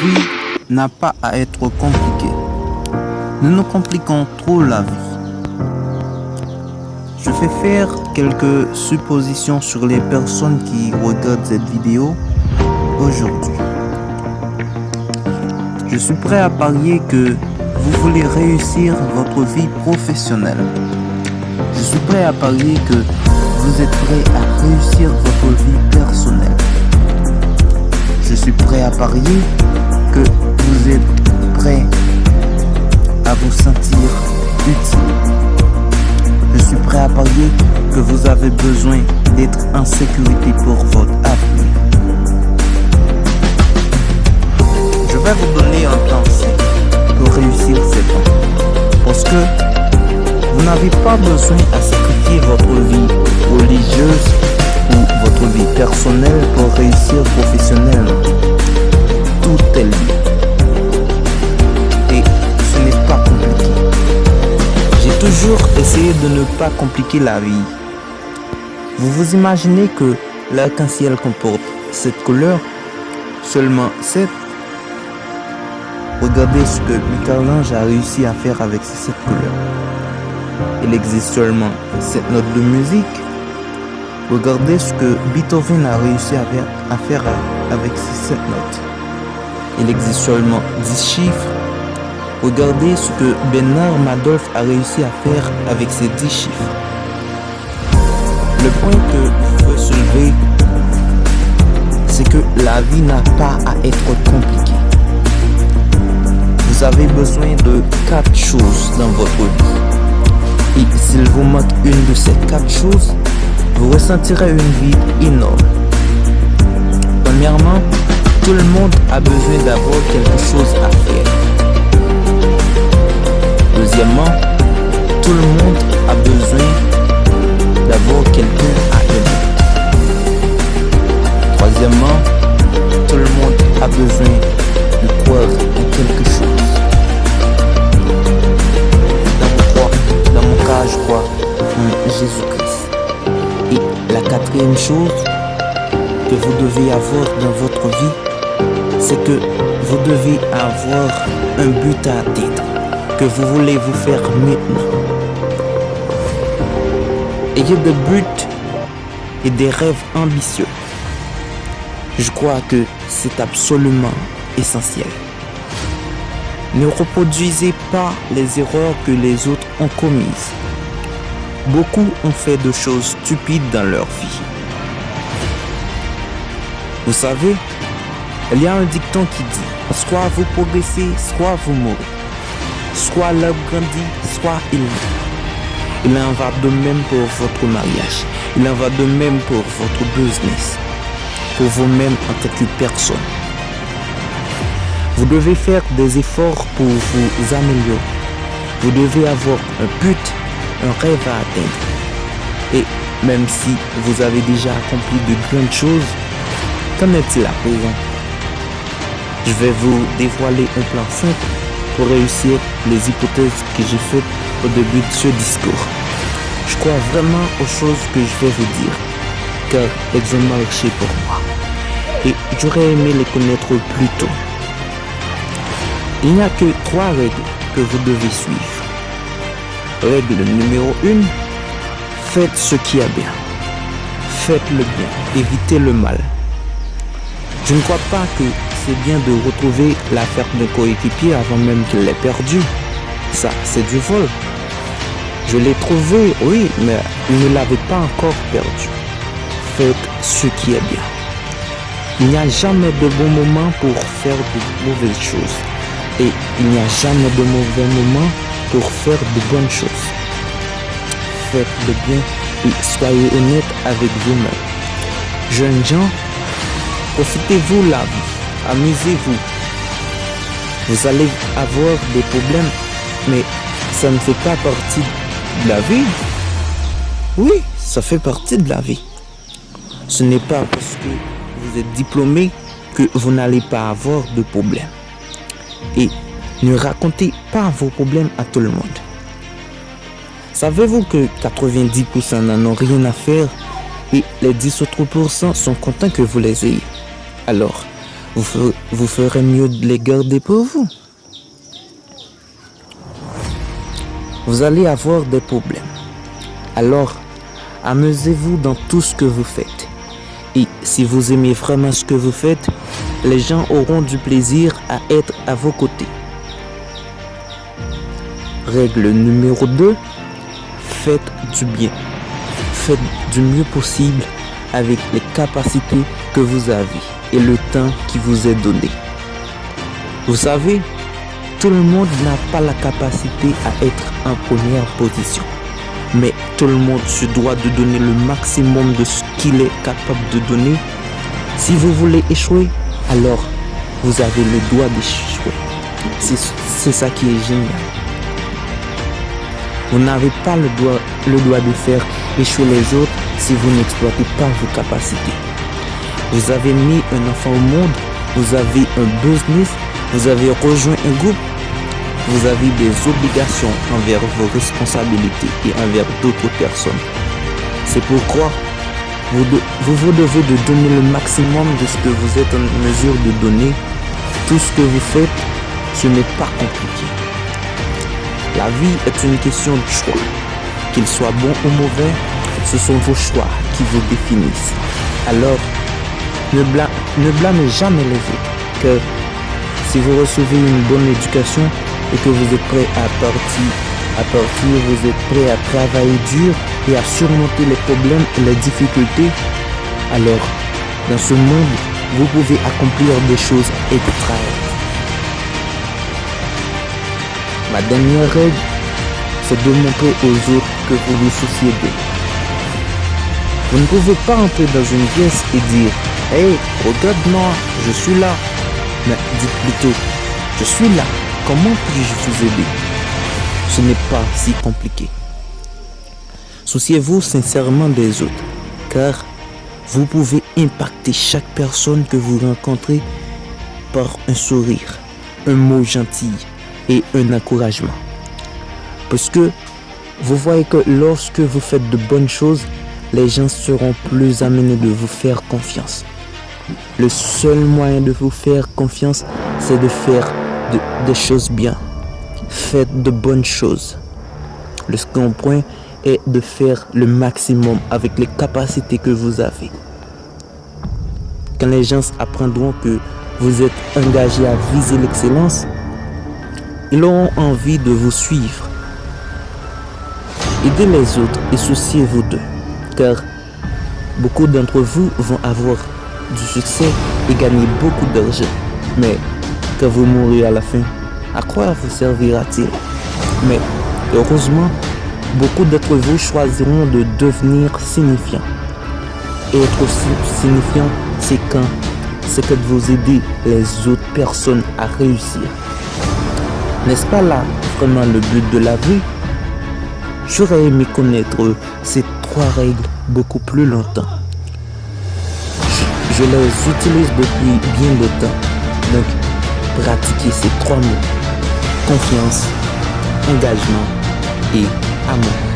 vie n'a pas à être compliquée. Nous nous compliquons trop la vie. Je vais faire quelques suppositions sur les personnes qui regardent cette vidéo aujourd'hui. Je suis prêt à parier que vous voulez réussir votre vie professionnelle. Je suis prêt à parier que vous êtes prêt à réussir votre vie personnelle. Je suis prêt à parier que vous êtes prêt à vous sentir utile. Je suis prêt à parier que vous avez besoin d'être en sécurité pour votre avenir. Je vais vous donner un plan simple pour réussir ces plans. Parce que vous n'avez pas besoin à sacrifier votre vie religieuse ou votre vie personnelle pour réussir professionnellement. Tout est lié. Et ce n'est pas compliqué. J'ai toujours essayé de ne pas compliquer la vie. Vous vous imaginez que l'arc-en-ciel comporte 7 couleurs? Seulement 7? Regardez ce que Michel-Ange a réussi à faire avec ces 7 couleurs. Il existe seulement 7 notes de musique. Regardez ce que Beethoven a réussi à faire avec ces 7 notes. Il existe seulement 10 chiffres. Regardez ce que Bernard Madoff a réussi à faire avec ces 10 chiffres. Le point que je veux soulever, c'est que la vie n'a pas à être compliquée. Vous avez besoin de 4 choses dans votre vie. Et s'il vous manque une de ces 4 choses, vous ressentirez une vide énorme. Premièrement, tout le monde a besoin d'avoir quelque chose à faire. Deuxièmement, tout le monde a besoin d'avoir quelqu'un à aimer. Troisièmement, tout le monde a besoin de croire en quelque chose. Dans mon cas, je crois en Jésus-Christ. Et la 4e chose que vous devez avoir dans votre vie, c'est que vous devez avoir un but à atteindre, que vous voulez vous faire maintenant. Ayez des buts et des rêves ambitieux. Je crois que c'est absolument essentiel. Ne reproduisez pas les erreurs que les autres ont commises. Beaucoup ont fait de choses stupides dans leur vie. Vous savez, il y a un dicton qui dit: soit vous progressez, soit vous mourrez. Soit l'arbre grandit, soit il meurt. Il en va de même pour votre mariage. Il en va de même pour votre business. Pour vous-même en tant que personne. Vous devez faire des efforts pour vous améliorer. Vous devez avoir un but, un rêve à atteindre. Et même si vous avez déjà accompli de grandes choses, qu'en est-il à présent? Je vais vous dévoiler un plan simple pour réussir les hypothèses que j'ai faites au début de ce discours. Je crois vraiment aux choses que je vais vous dire, car elles ont marché pour moi. Et j'aurais aimé les connaître plus tôt. Il n'y a que 3 règles que vous devez suivre. Règle numéro 1, faites ce qui est bien. Faites le bien, évitez le mal. Je ne crois pas que c'est bien de retrouver l'affaire d'un coéquipier avant même qu'il l'ait perdu. Ça, c'est du vol. Je l'ai trouvé, oui, mais il ne l'avait pas encore perdu. Faites ce qui est bien. Il n'y a jamais de bon moment pour faire de mauvaises choses. Et il n'y a jamais de mauvais moment pour faire de bonnes choses. Faites le bien et soyez honnête avec vous-même. Jeunes gens, profitez-vous la vie, amusez-vous. Vous allez avoir des problèmes, mais ça ne fait pas partie de la vie. Oui, ça fait partie de la vie. Ce n'est pas parce que vous êtes diplômé que vous n'allez pas avoir de problèmes. Et ne racontez pas vos problèmes à tout le monde. Savez-vous que 90% n'en ont rien à faire et les 10 autres % sont contents que vous les ayez? Alors, vous ferez mieux de les garder pour vous. Vous allez avoir des problèmes. Alors, amusez-vous dans tout ce que vous faites. Et si vous aimez vraiment ce que vous faites, les gens auront du plaisir à être à vos côtés. Règle numéro 2, faites du bien. Faites du mieux possible avec les capacités que vous avez et le temps qui vous est donné. Vous savez, tout le monde n'a pas la capacité à être en première position. Mais tout le monde se doit de donner le maximum de ce qu'il est capable de donner. Si vous voulez échouer, alors vous avez le droit d'échouer. C'est ça qui est génial. Vous n'avez pas le droit de faire échouer les autres si vous n'exploitez pas vos capacités. Vous avez mis un enfant au monde, vous avez un business, vous avez rejoint un groupe, vous avez des obligations envers vos responsabilités et envers d'autres personnes. C'est pourquoi vous devez de donner le maximum de ce que vous êtes en mesure de donner. Tout ce que vous faites, ce n'est pas compliqué. La vie est une question de choix. Qu'il soit bon ou mauvais, ce sont vos choix qui vous définissent. Alors, ne blâmez jamais les autres, car si vous recevez une bonne éducation et que vous êtes prêt à partir, vous êtes prêt à travailler dur et à surmonter les problèmes et les difficultés, alors, dans ce monde, vous pouvez accomplir des choses extraordinaires. Ma dernière règle, c'est de montrer aux autres que vous vous souciez d'eux. Vous ne pouvez pas entrer dans une pièce et dire « Hey, regarde-moi, je suis là ». Mais dites plutôt « Je suis là, comment puis-je vous aider ?» Ce n'est pas si compliqué. Souciez-vous sincèrement des autres, car vous pouvez impacter chaque personne que vous rencontrez par un sourire, un mot gentil et un encouragement. Parce que vous voyez que lorsque vous faites de bonnes choses, les gens seront plus amenés de vous faire confiance. Le seul moyen de vous faire confiance, c'est de faire des choses bien. Faites de bonnes choses. Le second point est de faire le maximum avec les capacités que vous avez. Quand les gens apprendront que vous êtes engagé à viser l'excellence, ils auront envie de vous suivre. Aidez les autres et souciez-vous d'eux, car beaucoup d'entre vous vont avoir du succès et gagner beaucoup d'argent. Mais quand vous mourrez à la fin, à quoi vous servira-t-il? Mais heureusement, beaucoup d'entre vous choisiront de devenir signifiants. Et être signifiant, c'est que vous aidez les autres personnes à réussir. N'est-ce pas là vraiment le but de la vie? J'aurais aimé connaître ces 3 règles beaucoup plus longtemps. Je les utilise depuis bien longtemps. Donc, pratiquez ces 3 mots. Confiance, engagement et amour.